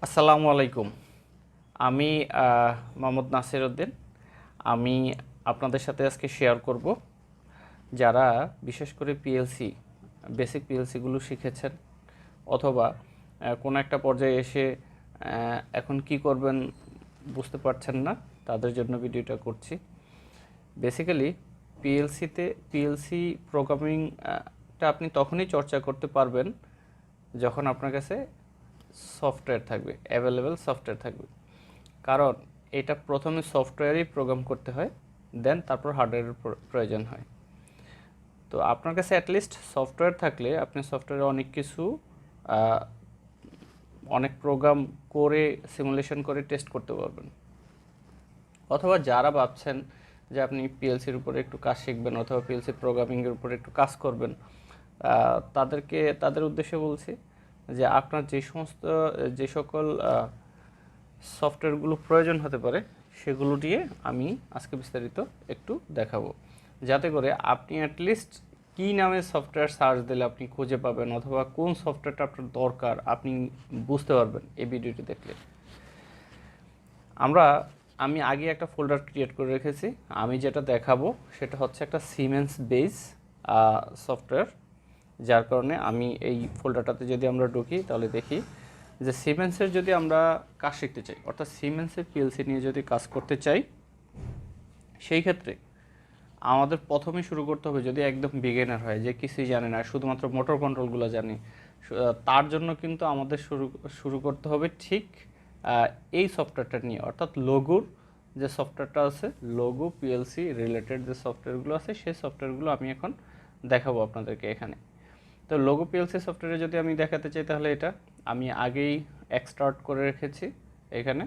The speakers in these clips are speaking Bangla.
আসসালামু আলাইকুম। আমি মোহাম্মদ নাসির উদ্দিন। আমি আপনাদের সাথে আজকে শেয়ার করব যারা বিশেষ করে পিএলসি বেসিক পিএলসিগুলো শিখেছেন অথবা কোনো একটা পর্যায়ে এসে এখন কি করবেন বুঝতে পারছেন না, তাদের জন্য ভিডিওটা করছি। বেসিক্যালি পিএলসি প্রোগ্রামিংটা আপনি তখনই চর্চা করতে পারবেন যখন আপনার কাছে সফটওয়্যার থাকবে, অ্যাভেলেবেল সফটওয়্যার থাকবে। কারণ এটা প্রথমে সফটওয়্যারই প্রোগ্রাম করতে হয়, দেন তারপর হার্ডওয়্যারের প্রয়োজন হয়। তো আপনার কাছে অ্যাটলিস্ট সফটওয়্যার থাকলে আপনি সফটওয়্যারে অনেক প্রোগ্রাম করে সিমুলেশন করে টেস্ট করতে পারবেন। অথবা যারা ভাবছেন যে আপনি পিএলসির উপরে একটু কাজ শিখবেন অথবা পিএলসি প্রোগ্রামিংয়ের উপরে একটু কাজ করবেন, তাদের উদ্দেশ্যে বলছি যে আপনার যে সকল সফটওয়্যারগুলো প্রয়োজন হতে পারে সেগুলো দিয়ে আমি আজকে বিস্তারিত একটু দেখাবো, যাতে করে আপনি অ্যাটলিস্ট কী নামে সফটওয়্যার সার্চ দিলে আপনি খুঁজে পাবেন অথবা কোন সফটওয়্যারটা আপনার দরকার আপনি বুঝতে পারবেন এই ভিডিওটি দেখলে। আমি আগে একটা ফোল্ডার ক্রিয়েট করে রেখেছি। আমি যেটা দেখাবো সেটা হচ্ছে একটা সিমেন্স বেস সফটওয়্যার, যার কারণে আমি এই ফোল্ডারটাতে যদি আমরা ঢুকি তাহলে দেখি যে সিমেন্সের যদি আমরা কাজ শিখতে চাই, অর্থাৎ সিমেন্সের পিএলসি নিয়ে যদি কাজ করতে চাই, সেই ক্ষেত্রে আমাদের প্রথমে শুরু করতে হবে, যদি একদম বিগিনার হয় যে কিছুই জানে না, শুধুমাত্র মোটর কন্ট্রোলগুলো জানি, তার জন্য কিন্তু আমাদের শুরু করতে হবে ঠিক এই সফটওয়্যারটা নিয়ে, অর্থাৎ লোগোর যে সফটওয়্যারটা আছে, লোগো পিএলসি রিলেটেড যে সফটওয়্যারগুলো আছে সেই সফটওয়্যারগুলো আমি এখন দেখাবো আপনাদেরকে এখানে। তো লোগো পিএলসি সফটওয়্যারে যদি আমি দেখাতে চাই তাহলে এটা আমি আগেই এক্সট্রাক্ট করে রেখেছি এখানে।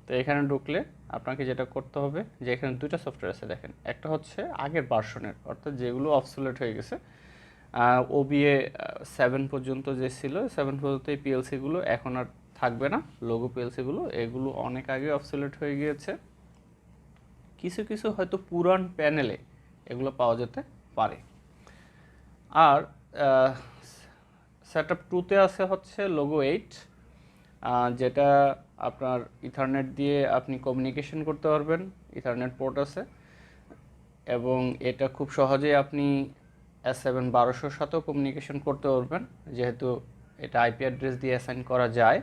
তো এখানে ঢুকলে আপনাকে যেটা করতে হবে যে এখানে দুটো সফটওয়্যার আছে, দেখেন, একটা হচ্ছে আগের ভার্সনের, অর্থাৎ যেগুলো অবসোলেট হয়ে গেছে, ওবিএ 7 পর্যন্ত যে ছিল, 7 পর্যন্ত এই পিএলসিগুলো এখন আর থাকবে না। লোগো পিএলসিগুলো এগুলো অনেক আগে অবসোলেট হয়ে গিয়েছে। কিছু কিছু হয়তো পুরান প্যানেলে এগুলো পাওয়া যেতে পারে। আর সেটআপ 2তে আছে হচ্ছে লোগো 8, যেটা আপনার ইথারনেট দিয়ে আপনি কমিউনিকেশন করতে পারবেন, ইথারনেট পোর্ট আছে, এবং এটা খুব সহজেই আপনি S7-1200 সাথেও কমিউনিকেশন করতে পারবেন, যেহেতু এটা আইপি অ্যাড্রেস দিয়ে অ্যাসাইন করা যায়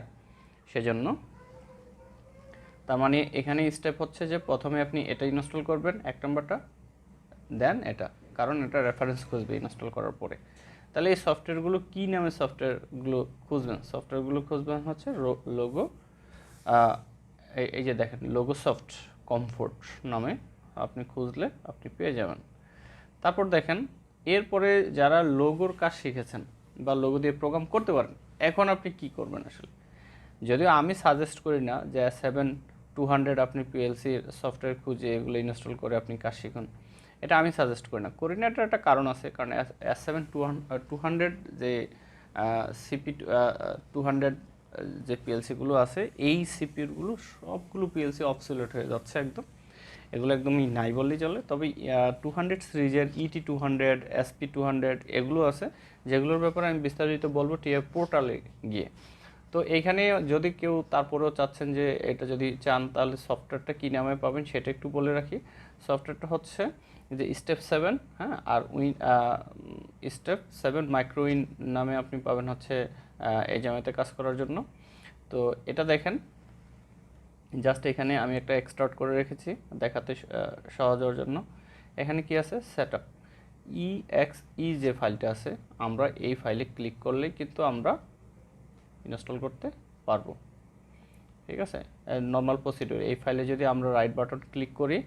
সেজন্য। তার মানে এখানে স্টেপ হচ্ছে যে প্রথমে আপনি এটা ইনস্টল করবেন, 1 নম্বরটা, দেন এটা, কারণ এটা রেফারেন্স খুঁজবে ইনস্টল করার পরে। তাহলে এই সফটওয়্যারগুলো কী নামে সফটওয়্যারগুলো খুঁজবেন হচ্ছে লোগো, এই যে দেখেন লোগো সফট কমফোর্ট নামে আপনি খুঁজলে আপনি পেয়ে যাবেন। তারপর দেখেন এরপরে যারা লোগোর কাজ শিখেছেন বা লোগো দিয়ে প্রোগ্রাম করতে পারেন, এখন আপনি কি করবেন আসলে। যদিও আমি সাজেস্ট করি না যে S7-200 আপনি পিএলসির সফটওয়্যার খুঁজে এগুলো ইনস্টল করে আপনি কাজ শিখুন, এটা আমি সাজেস্ট করি না। এটার একটা কারণ আছে, কারণ S7-200 যে CP200 যে পিএলসিগুলো আছে, এই সিপিইউগুলো সবগুলো পিএলসি অবসোলেট হয়ে যাচ্ছে একদম, এগুলো একদমই নাই বললেই চলে। তবে 200 সিরিজের ET200, SP200 এগুলো আছে, যেগুলোর ব্যাপারে আমি বিস্তারিত বলবো টিআই পোর্টালে গিয়ে। তো এইখানে যদি কেউ তারপরেও চাচ্ছেন যে এটা যদি চান তাহলে সফটওয়্যারটা কী নামে পাবেন সেটা একটু বলে রাখি। সফটওয়্যারটা হচ্ছে যে স্টেপ 7, হ্যাঁ, আর স্টেপ 7 মাইক্রোউইন নামে আপনি পাবেন হচ্ছে এই জামাতে কাজ করার জন্য। তো এটা দেখেন, জাস্ট এখানে আমি একটা এক্সট্রাক্ট করে রেখেছি দেখাতে সহজ হওয়ার জন্য। এখানে কি আছে, সেটআপ EXE যে ফাইলটা আছে, আমরা এই ফাইলে ক্লিক করলেই কিন্তু আমরা ইনস্টল করতে পারবো। ঠিক আছে, নর্মাল প্রসিডিউর। এই ফাইলে যদি আমরা রাইট বাটন ক্লিক করি,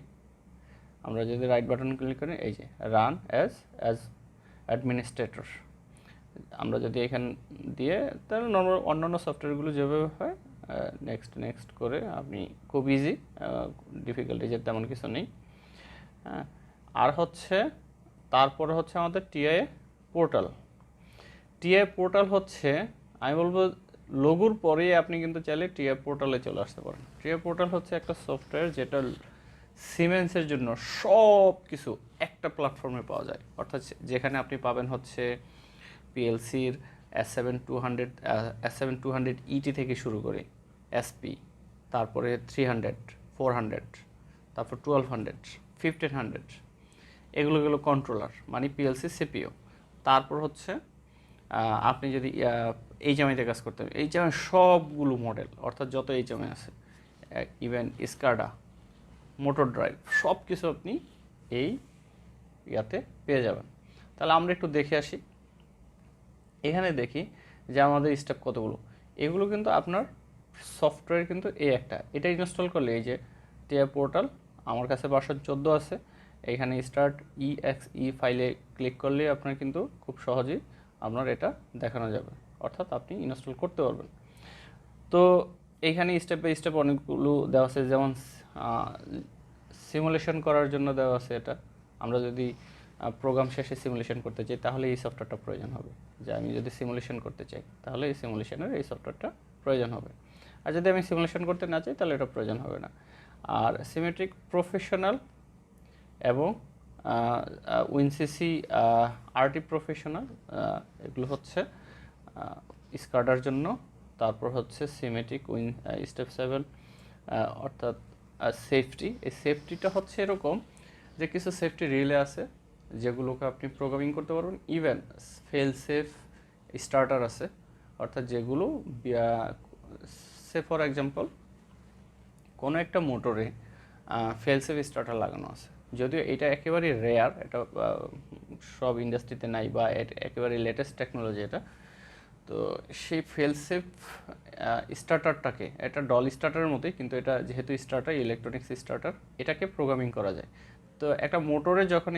এই যে রান অ্যাজ অ্যাডমিনিস্ট্রেটর, আমরা যদি এখানে দিয়ে, তাহলে নর্মাল অন্যান্য সফটওয়্যারগুলো যেভাবে হয় নেক্সট করে আপনি খুব ইজি, ডিফিকাল্টিজের তেমন কিছু নেই। হ্যাঁ, আর হচ্ছে তারপরে হচ্ছে আমাদের টিআই পোর্টাল হচ্ছে, আমি বলবো লোগোর পরেই আপনি কিন্তু চাইলে টিআই পোর্টালে চলে আসতে পারেন। টিআই পোর্টাল হচ্ছে একটা সফটওয়্যার যেটা সিমেন্সের জন্য সব কিছু একটা প্ল্যাটফর্মে পাওয়া যায়, অর্থাৎ যেখানে আপনি পাবেন হচ্ছে পিএলসির S7-200 ET থেকে শুরু করে এসপি, তারপরে 300, 400, তারপর 1200, 1500, এগুলো কন্ট্রোলার মানে পিএলসি সিপিইউ। তারপর হচ্ছে আপনি যদি এইচএমআইতে কাজ করতে হবে, এইচএমআই সবগুলো মডেল, অর্থাৎ যত এইচএমআই আছে, ইভেন স্কাডা, মোটর ড্রাইভ, সব কিছু আপনি এই ইয়াতে পেয়ে যাবেন। তাহলে আমরা একটু দেখে আসি। এখানে দেখি যে আমাদের স্টেপ কতগুলো। এগুলো কিন্তু আপনার সফটওয়্যার কিন্তু এটা ইনস্টল করলে এই যে টিআই পোর্টাল, আমার কাছে ভার্সন 14 আছে, এইখানে স্টার্ট ইএক্সই ফাইলে ক্লিক করলে আপনার কিন্তু খুব সহজেই আপনার এটা দেখানো যাবে, অর্থাৎ আপনি ইনস্টল করতে পারবেন। তো এইখানে স্টেপ বাই স্টেপ অনেকগুলো দেওয়া আছে, যেমন সিমুলেশন করার জন্য দেওয়া আছে। এটা আমরা যদি প্রোগ্রাম শেষে সিমুলেশন করতে চাই তাহলে এই সফটওয়্যারটা প্রয়োজন হবে। যে আমি যদি সিমুলেশন করতে চাই তাহলে এই সিমুলেশনের এই সফটওয়্যারটা প্রয়োজন হবে, আর যদি আমি সিমুলেশন করতে না চাই তাহলে এটা প্রয়োজন হবে না। আর সিমেট্রিক প্রফেশনাল এবং উইনসিসি আরটি প্রফেশনাল, এগুলো হচ্ছে স্কাডার জন্য। তারপর হচ্ছে সিমেট্রিক স্টেপ 7, অর্থাৎ সেফটি। এই সেফটিটা হচ্ছে এরকম যে কিছু সেফটি রিলে আছে যেগুলোকে আপনি প্রোগ্রামিং করতে পারবেন। ইভেন ফেল সেফ স্টার্টার আছে, অর্থাৎ যেগুলো সে ফর এক্সাম্পল কোনো একটা মোটরে ফেল সেফ স্টার্টার লাগানো আছে, যদিও এটা একেবারে রেয়ার, এটা সব ইন্ডাস্ট্রিতে নাই বা একেবারে লেটেস্ট টেকনোলজি এটা। তো সেই ফেল সেফ স্টার্টারটাকে, এটা ডল স্টার্টারের মতোই, কিন্তু এটা যেহেতু স্টার্টার, ইলেকট্রনিক্স স্টার্টার, এটাকে প্রোগ্রামিং করা যায়। তো একটা মোটরে যখন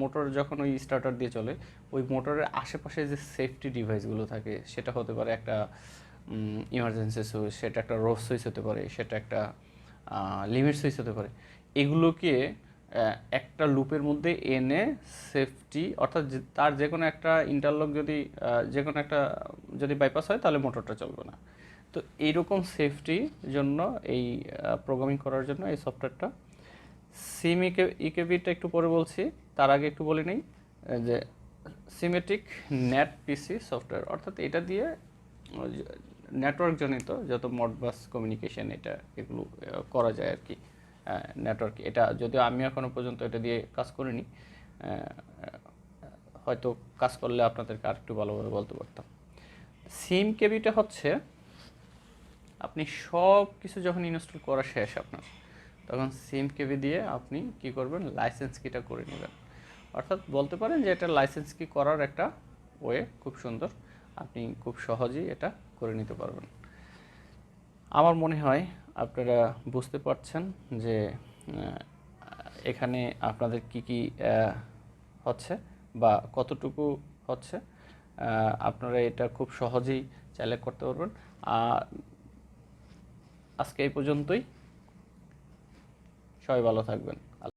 মোটর যখন ওই স্টার্টার দিয়ে চলে, ওই মোটরের আশেপাশে যে সেফটি ডিভাইসগুলো থাকে, সেটা হতে পারে একটা ইমার্জেন্সি সুইচ, সেটা একটা রোভ সুইচ হতে পারে, সেটা একটা লিমিট সুইচ হতে পারে, এগুলোকে একটা লুপের মধ্যে এনে সেফটি, অর্থাৎ তার যে কোনো একটা ইন্টারলক যে কোনো একটা যদি বাইপাস হয় তাহলে মোটরটা চলবে না। তো এইরকম সেফটির জন্য এই প্রোগ্রামিং করার জন্য এই সফটওয়্যারটা। সিম ইকেবিটা একটু পরে বলছি, তার আগে একটু বলে নেই যে সিমেট্রিক নেট পিসি সফটওয়্যার, অর্থাৎ এটা দিয়ে নেটওয়ার্ক জনিত যত মডবাস কমিউনিকেশন এগুলো করা যায় আর কি। নেটওয়ার্ক, এটা যদিও আমি এখনও পর্যন্ত এটা দিয়ে কাজ করিনি, হয়তো কাজ করলে আপনাদেরকে আর একটু ভালোভাবে বলতে পারতাম। সিম কেবিটা হচ্ছে আপনি সব কিছু যখন ইনস্টল করা শেষ আপনার, তখন সিম কেবি দিয়ে আপনি কি করবেন, লাইসেন্স কিটা করে নেবেন। অর্থাৎ বলতে পারেন যে এটা লাইসেন্স কি করার একটা ওয়ে, খুব সুন্দর, আপনি খুব সহজেই এটা করে নিতে পারবেন। আমার মনে হয় আপনারা বুঝতে পারছেন যে এখানে আপনাদের কি হচ্ছে বা কতটুকু হচ্ছে। আপনারা এটা খুব সহজেই চাইলে করতে পারবেন। আজকে এই পর্যন্তই, সবাই ভালো থাকবেন।